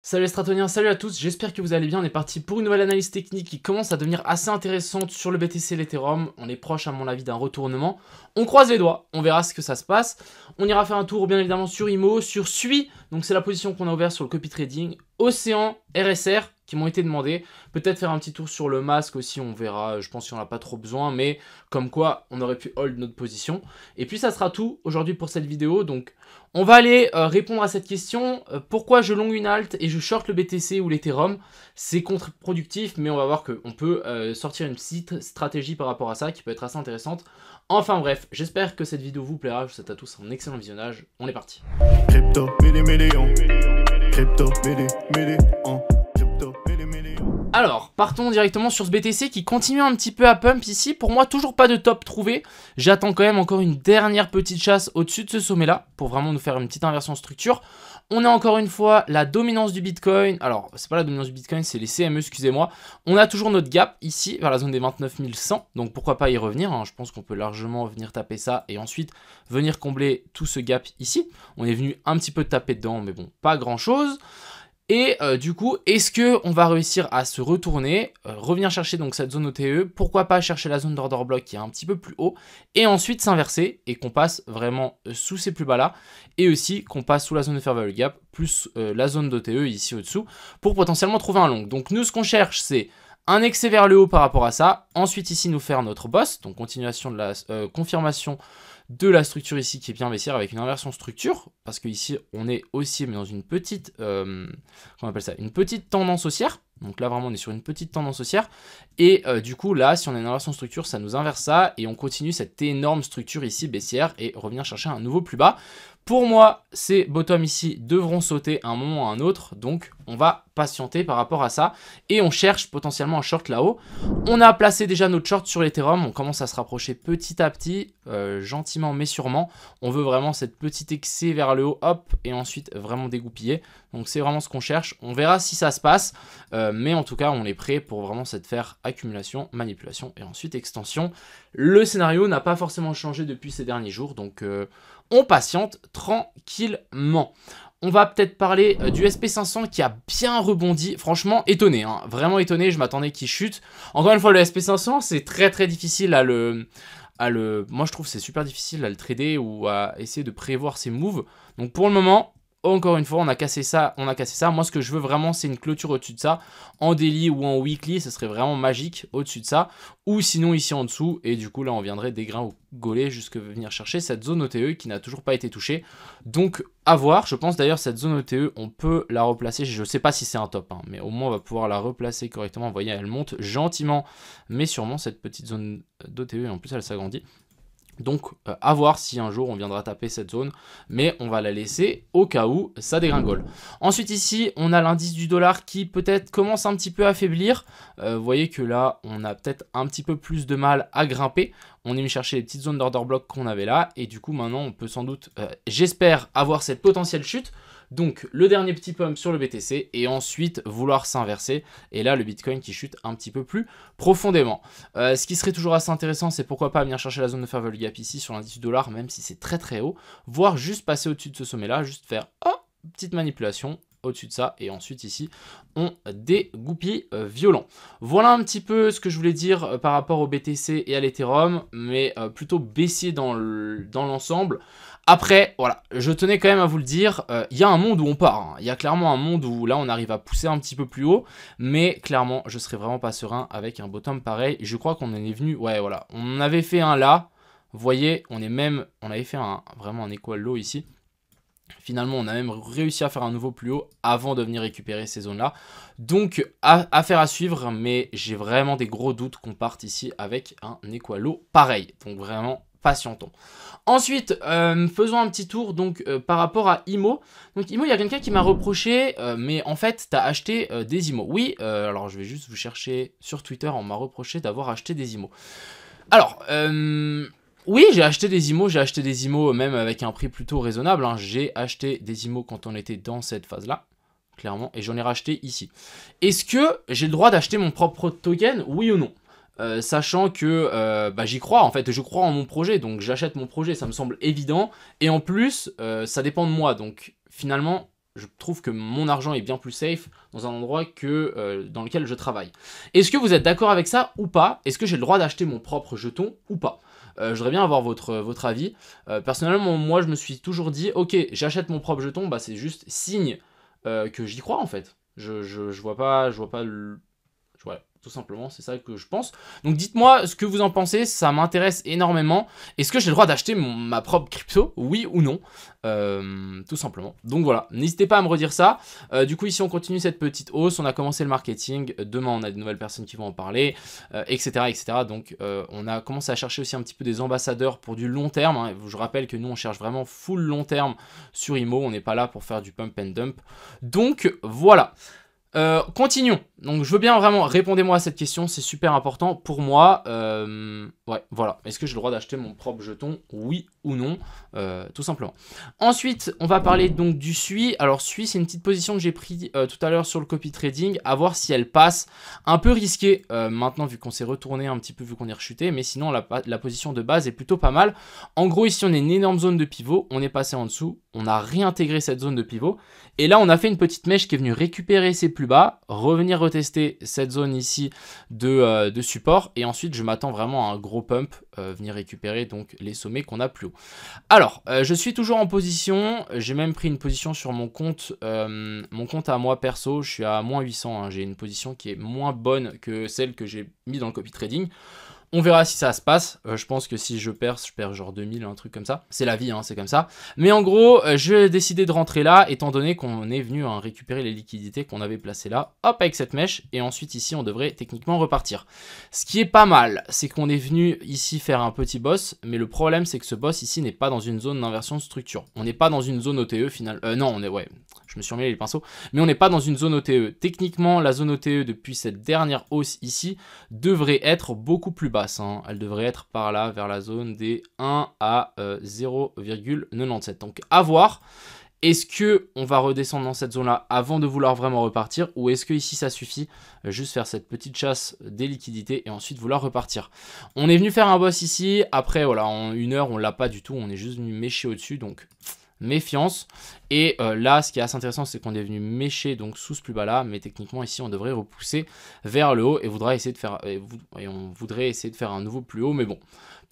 Salut les stratoniens, salut à tous, j'espère que vous allez bien. On est parti pour une nouvelle analyse technique qui commence à devenir assez intéressante sur le BTC et l'Ethereum. On est proche à mon avis d'un retournement. On croise les doigts, on verra ce que ça se passe. On ira faire un tour bien évidemment sur IMO, sur SUI, donc c'est la position qu'on a ouverte sur le copy trading, Océan, RSR qui m'ont été demandés. Peut-être faire un petit tour sur le masque aussi, on verra, je pense qu'il n'y en a pas trop besoin, mais comme quoi on aurait pu hold notre position. Et puis ça sera tout aujourd'hui pour cette vidéo, donc on va aller répondre à cette question, pourquoi je long une alt et je short le BTC ou l'Ethereum. C'est contre-productif, mais on va voir qu'on peut sortir une petite stratégie par rapport à ça qui peut être assez intéressante. Enfin bref, j'espère que cette vidéo vous plaira, je vous souhaite à tous un excellent visionnage, on est parti. Crypto, million. Crypto, million. Crypto, million. Alors, partons directement sur ce BTC qui continue un petit peu à pump ici. Pour moi, toujours pas de top trouvé. J'attends quand même encore une dernière petite chasse au-dessus de ce sommet-là pour vraiment nous faire une petite inversion de structure. On a encore une fois la dominance du Bitcoin. Alors, c'est pas la dominance du Bitcoin, c'est les CME, excusez-moi. On a toujours notre gap ici, vers la zone des 29 100. Donc, pourquoi pas y revenir, hein. Je pense qu'on peut largement venir taper ça et ensuite venir combler tout ce gap ici. On est venu un petit peu taper dedans, mais bon, pas grand-chose. Et du coup, est-ce qu'on va réussir à se retourner, revenir chercher donc cette zone OTE, pourquoi pas chercher la zone d'order block qui est un petit peu plus haut, et ensuite s'inverser et qu'on passe vraiment sous ces plus bas là, et aussi qu'on passe sous la zone de fair value gap, plus la zone d'OTE ici au-dessous, pour potentiellement trouver un long. Donc nous, ce qu'on cherche, c'est un excès vers le haut par rapport à ça, ensuite ici nous faire notre boss, donc continuation de la confirmation de la structure ici qui est bien baissière avec une inversion structure, parce que ici on est aussi mais dans une petite, comment on appelle ça, une petite tendance haussière. Donc là vraiment on est sur une petite tendance haussière et du coup là si on a une inversion structure ça nous inverse ça et on continue cette énorme structure ici baissière et revenir chercher un nouveau plus bas. Pour moi, ces bottoms ici devront sauter à un moment ou à un autre, donc on va patienter par rapport à ça et on cherche potentiellement un short là-haut. On a placé déjà notre short sur l'Ethereum, on commence à se rapprocher petit à petit, gentiment mais sûrement. On veut vraiment cette petite excès vers le haut, hop, et ensuite vraiment dégoupiller. Donc c'est vraiment ce qu'on cherche, on verra si ça se passe, mais en tout cas on est prêt pour vraiment cette faire accumulation, manipulation et ensuite extension. Le scénario n'a pas forcément changé depuis ces derniers jours, donc on patiente tranquillement. On va peut-être parler du SP500 qui a bien rebondi. Franchement, étonné, hein, vraiment étonné. Je m'attendais qu'il chute. Encore une fois, le SP500, c'est très difficile à le... Moi, je trouve que c'est super difficile à le trader ou à essayer de prévoir ses moves. Donc, pour le moment... Encore une fois, on a cassé ça, Moi, ce que je veux vraiment, c'est une clôture au-dessus de ça. En daily ou en weekly, ce serait vraiment magique au-dessus de ça. Ou sinon, ici en dessous. Et du coup, là, on viendrait dégringoler jusqu'à venir chercher cette zone OTE qui n'a toujours pas été touchée. Donc, à voir. Je pense d'ailleurs, cette zone OTE, on peut la replacer. Je ne sais pas si c'est un top, hein, mais au moins, on va pouvoir la replacer correctement. Vous voyez, elle monte gentiment, mais sûrement, cette petite zone d'OTE. En plus, elle s'agrandit. Donc à voir si un jour on viendra taper cette zone, mais on va la laisser au cas où ça dégringole. Ensuite ici on a l'indice du dollar qui peut-être commence un petit peu à faiblir. Vous voyez que là on a peut-être un petit peu plus de mal à grimper. On est venu chercher les petites zones d'order block qu'on avait là et du coup maintenant on peut sans doute, j'espère, avoir cette potentielle chute. Donc le dernier petit pump sur le BTC et ensuite vouloir s'inverser. Et là le Bitcoin qui chute un petit peu plus profondément. Ce qui serait toujours assez intéressant, c'est pourquoi pas venir chercher la zone de fair value gap ici sur l'indice du dollar, même si c'est très haut. Voire juste passer au-dessus de ce sommet là, juste faire petite manipulation au-dessus de ça et ensuite ici on dégoupille violent. Voilà un petit peu ce que je voulais dire par rapport au BTC et à l'Ethereum, mais plutôt baissier dans l'ensemble. Après, voilà, je tenais quand même à vous le dire, il y a un monde où on part, hein. Il y a clairement un monde où là on arrive à pousser un petit peu plus haut, mais clairement je serais vraiment pas serein avec un bottom pareil. Je crois qu'on en est venu, ouais voilà, on avait fait un là, vous voyez, on avait fait vraiment un equal low ici. Finalement, on a même réussi à faire un nouveau plus haut avant de venir récupérer ces zones-là. Donc, affaire à suivre, mais j'ai vraiment des gros doutes qu'on parte ici avec un equal low pareil. Donc, vraiment, patientons. Ensuite, faisons un petit tour donc par rapport à IMO. Donc, IMO, il y a quelqu'un qui m'a reproché, mais en fait, tu as acheté des IMO. Oui, alors je vais juste vous chercher sur Twitter, on m'a reproché d'avoir acheté des IMO. Alors, oui, j'ai acheté des IMO, même avec un prix plutôt raisonnable, hein. J'ai acheté des IMO quand on était dans cette phase-là, clairement, et j'en ai racheté ici. Est-ce que j'ai le droit d'acheter mon propre token, oui ou non? Sachant que j'y crois, en fait, je crois en mon projet, donc j'achète mon projet, ça me semble évident, et en plus, ça dépend de moi, donc finalement, je trouve que mon argent est bien plus safe dans un endroit que dans lequel je travaille. Est-ce que vous êtes d'accord avec ça ou pas? Est-ce que j'ai le droit d'acheter mon propre jeton ou pas? Je voudrais bien avoir votre avis. Personnellement, moi, je me suis toujours dit, ok, j'achète mon propre jeton, bah c'est juste signe que j'y crois en fait. Je vois pas le... Ouais, tout simplement, c'est ça que je pense. Donc dites-moi ce que vous en pensez, ça m'intéresse énormément. Est-ce que j'ai le droit d'acheter ma propre crypto? Oui ou non? Tout simplement. Donc voilà, n'hésitez pas à me redire ça. Du coup, ici, on continue cette petite hausse. On a commencé le marketing. Demain, on a de nouvelles personnes qui vont en parler, etc., etc. Donc, on a commencé à chercher aussi un petit peu des ambassadeurs pour du long terme, hein. Je rappelle que nous, on cherche vraiment full long terme sur IMO. On n'est pas là pour faire du pump and dump. Donc, voilà. Continuons. Donc je veux bien vraiment, répondez-moi à cette question, c'est super important pour moi. Ouais, voilà. Est-ce que j'ai le droit d'acheter mon propre jeton? Oui ou non? Tout simplement. Ensuite, on va parler donc du SUI. Alors SUI, c'est une petite position que j'ai pris tout à l'heure sur le copy trading, à voir si elle passe. Un peu risqué maintenant vu qu'on s'est retourné un petit peu, vu qu'on est rechuté, mais sinon la position de base est plutôt pas mal. En gros, ici on a une énorme zone de pivot, on est passé en dessous, on a réintégré cette zone de pivot, et là on a fait une petite mèche qui est venue récupérer ses plus bas, revenir retester cette zone ici de support, et ensuite je m'attends vraiment à un gros pump, venir récupérer donc les sommets qu'on a plus haut. Alors, je suis toujours en position, j'ai même pris une position sur mon compte à moi perso, je suis à moins 800, hein, j'ai une position qui est moins bonne que celle que j'ai mis dans le copy trading. On verra si ça se passe. Je pense que si je perds genre 2000, un truc comme ça. C'est la vie, hein, c'est comme ça. Mais en gros, j'ai décidé de rentrer là, étant donné qu'on est venu récupérer les liquidités qu'on avait placées là. Hop, avec cette mèche. Et ensuite, ici, on devrait techniquement repartir. Ce qui est pas mal, c'est qu'on est venu ici faire un petit boss. Mais le problème, c'est que ce boss ici n'est pas dans une zone d'inversion de structure. On n'est pas dans une zone OTE final. Non, on est... Ouais, je me suis emmêlé les pinceaux. Mais on n'est pas dans une zone OTE. Techniquement, la zone OTE, depuis cette dernière hausse ici, devrait être beaucoup plus bas. Elle devrait être par là, vers la zone des 1 à 0,97. Donc à voir, est-ce qu'on va redescendre dans cette zone-là avant de vouloir vraiment repartir, ou est-ce que ici ça suffit, juste faire cette petite chasse des liquidités et ensuite vouloir repartir. On est venu faire un boss ici, après voilà, en une heure on l'a pas du tout, on est juste venu mécher au-dessus, donc... méfiance. Et là, ce qui est assez intéressant, c'est qu'on est venu mécher donc sous ce plus bas là, mais techniquement ici on devrait repousser vers le haut et on voudrait essayer de faire un nouveau plus haut, mais bon.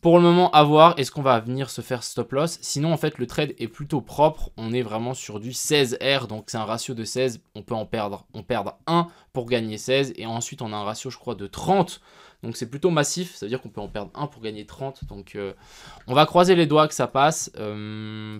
Pour le moment, à voir, est-ce qu'on va venir se faire stop loss? Sinon, en fait, le trade est plutôt propre. On est vraiment sur du 16R, donc c'est un ratio de 16. On peut en perdre. On perd 1 pour gagner 16. Et ensuite, on a un ratio, je crois, de 30. Donc c'est plutôt massif, ça veut dire qu'on peut en perdre 1 pour gagner 30. Donc on va croiser les doigts que ça passe.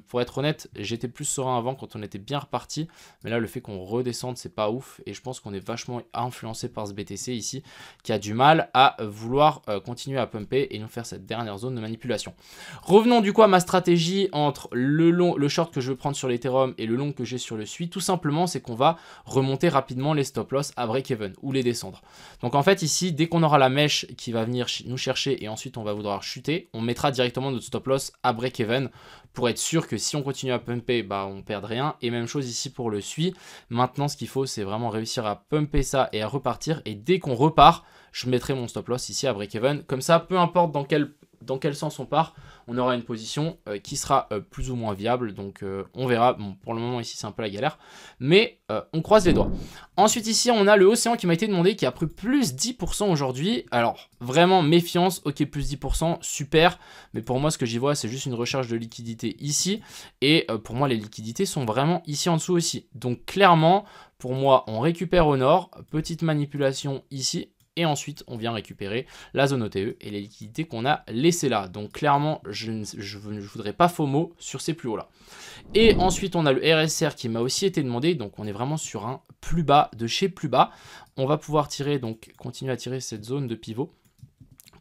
Pour être honnête, j'étais plus serein avant quand on était bien reparti. Mais là, le fait qu'on redescende, c'est pas ouf. Et je pense qu'on est vachement influencé par ce BTC ici, qui a du mal à vouloir continuer à pumper et nous faire cette dernière zone de manipulation. Revenons du coup à ma stratégie entre le short que je veux prendre sur l'Ethereum et le long que j'ai sur le SUI. Tout simplement, c'est qu'on va remonter rapidement les stop loss à break-even ou les descendre. Donc en fait, ici, dès qu'on aura la mèche qui va venir nous chercher et ensuite on va vouloir chuter, on mettra directement notre stop loss à break-even pour être sûr que si on continue à pumper, bah on perd rien. Et même chose ici pour le SUI. Maintenant, ce qu'il faut, c'est vraiment réussir à pumper ça et à repartir. Et dès qu'on repart, je mettrai mon stop loss ici à break-even. Comme ça, peu importe dans quel sens on part, on aura une position qui sera plus ou moins viable. Donc on verra. Bon, pour le moment ici c'est un peu la galère, mais on croise les doigts. Ensuite ici on a le Océan qui m'a été demandé, qui a pris plus 10% aujourd'hui. Alors vraiment méfiance, ok, plus 10%, super. Mais pour moi ce que j'y vois c'est juste une recherche de liquidité ici. Et pour moi les liquidités sont vraiment ici en dessous aussi. Donc clairement pour moi on récupère au nord, petite manipulation ici. Et ensuite, on vient récupérer la zone OTE et les liquidités qu'on a laissées là. Donc clairement, je ne voudrais pas FOMO sur ces plus hauts là. Et ensuite, on a le RSR qui m'a aussi été demandé. Donc on est vraiment sur un plus bas de chez plus bas. On va pouvoir tirer, donc continuer à tirer cette zone de pivot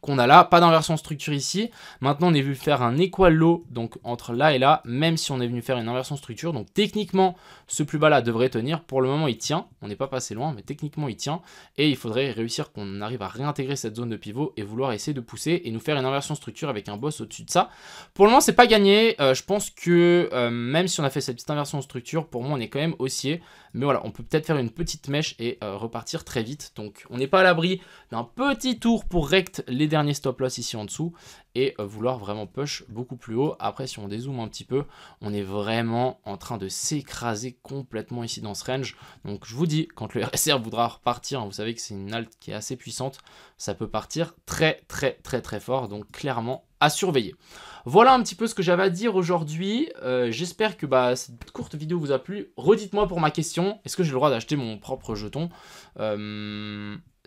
qu'on a là, pas d'inversion structure ici. Maintenant, on est venu faire un equal low, donc entre là et là, même si on est venu faire une inversion structure. Donc techniquement, ce plus bas là devrait tenir. Pour le moment, il tient. On n'est pas passé loin, mais techniquement, il tient. Et il faudrait réussir qu'on arrive à réintégrer cette zone de pivot et vouloir essayer de pousser et nous faire une inversion structure avec un boss au-dessus de ça. Pour le moment, c'est pas gagné. Je pense que même si on a fait cette petite inversion structure, pour moi, on est quand même haussier. Mais voilà, on peut peut-être faire une petite mèche et repartir très vite. Donc on n'est pas à l'abri d'un petit tour pour rect les derniers stop loss ici en dessous et vouloir vraiment push beaucoup plus haut. Après, si on dézoome un petit peu, on est vraiment en train de s'écraser complètement ici dans ce range. Donc je vous dis, quand le RSR voudra repartir, hein, vous savez que c'est une alt qui est assez puissante, ça peut partir très fort. Donc clairement à surveiller. Voilà un petit peu ce que j'avais à dire aujourd'hui. J'espère que cette courte vidéo vous a plu. Redites-moi pour ma question, est-ce que j'ai le droit d'acheter mon propre jeton?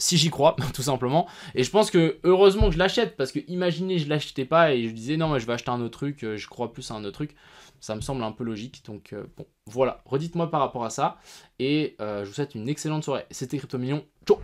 Si j'y crois, tout simplement. Et je pense que heureusement que je l'achète, parce que imaginez je l'achetais pas et je disais non mais je vais acheter un autre truc, je crois plus à un autre truc. Ça me semble un peu logique. Donc bon, voilà, redites-moi par rapport à ça. Et je vous souhaite une excellente soirée. C'était Crypto Million. Ciao.